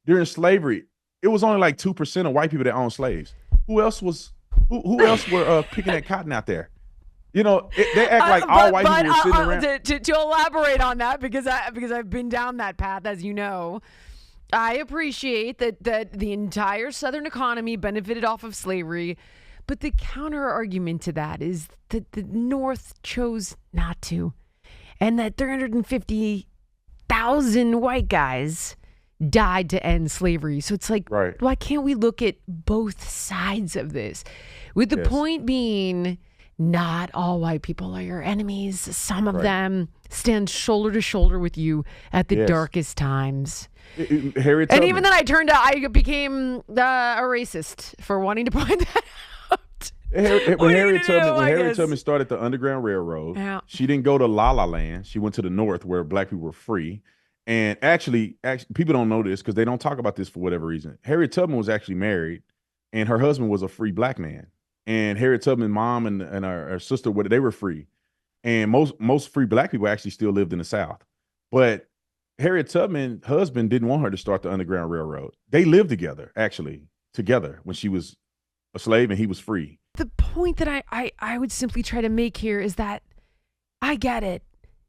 during slavery, it was only like 2% of white people that owned slaves. Who else was who else were picking that cotton out there? They act like all white people were sitting around. To elaborate on that, because I've been down that path, as you know, I appreciate that the entire Southern economy benefited off of slavery, but the counter argument to that is that the North chose not to, and that 350,000 white guys died to end slavery. So it's like, right. Why can't we look at both sides of this? With the point being, not all white people are your enemies. Some of them stand shoulder to shoulder with you at the darkest times. Harriet Tubman. And even then I became a racist for wanting to point that out. When Harriet Tubman started the Underground Railroad, she didn't go to La La Land. She went to the North where black people were free. And actually, people don't know this because they don't talk about this for whatever reason. Harriet Tubman was actually married, and her husband was a free black man. And Harriet Tubman's mom and her sister, they were free. And most free black people actually still lived in the South. But Harriet Tubman's husband didn't want her to start the Underground Railroad. They lived together when she was a slave and he was free. The point that I would simply try to make here is that I get it.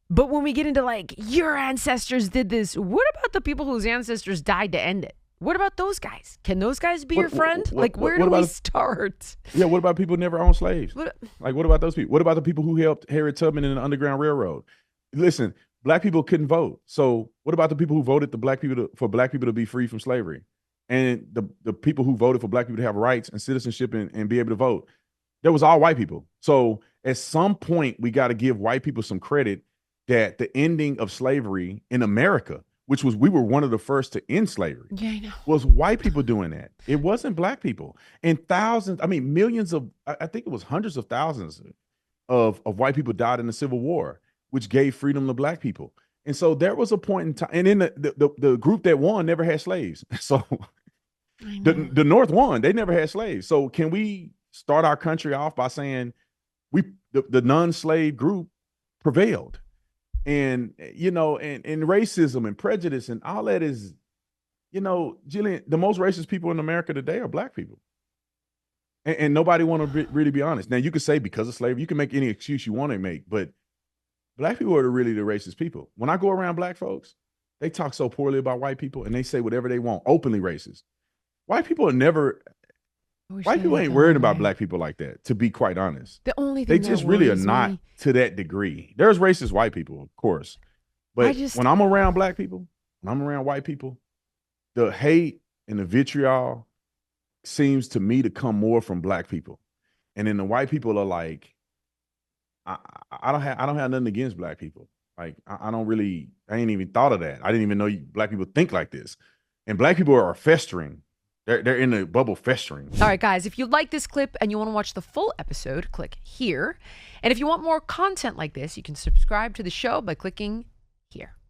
But when we get into like, your ancestors did this, what about the people whose ancestors died to end it? What about those guys? Can those guys be your friend? Where do we start? Yeah, what about people who never owned slaves? What about those people? What about the people who helped Harriet Tubman in the Underground Railroad? Listen, black people couldn't vote. So what about the people who voted for black people to be free from slavery? And the people who voted for black people to have rights and citizenship and be able to vote? That was all white people. So at some point, we got to give white people some credit that the ending of slavery in America, which was, we were one of the first to end slavery, was white people doing that. It wasn't black people. And millions of, I think it was hundreds of thousands of white people died in the Civil War, which gave freedom to black people. And so there was a point in time, and then the group that won never had slaves. So the North won, they never had slaves. So can we start our country off by saying the non-slave group prevailed? And, and racism and prejudice and all that is, Jillian, the most racist people in America today are black people. And nobody want to really be honest. Now, you could say because of slavery, you can make any excuse you want to make, but black people are really the racist people. When I go around black folks, they talk so poorly about white people and they say whatever they want, openly racist. White people ain't worried about black people like that, to be quite honest. The only thing they just really are not to that degree. There's racist white people, of course. But when I'm around black people, when I'm around white people, the hate and the vitriol seems to me to come more from black people. And then the white people are like, I don't have nothing against black people. Like, I ain't even thought of that. I didn't even know black people think like this. And black people are festering. They're in a bubble festering. All right, guys, if you like this clip and you want to watch the full episode, click here. And if you want more content like this, you can subscribe to the show by clicking here.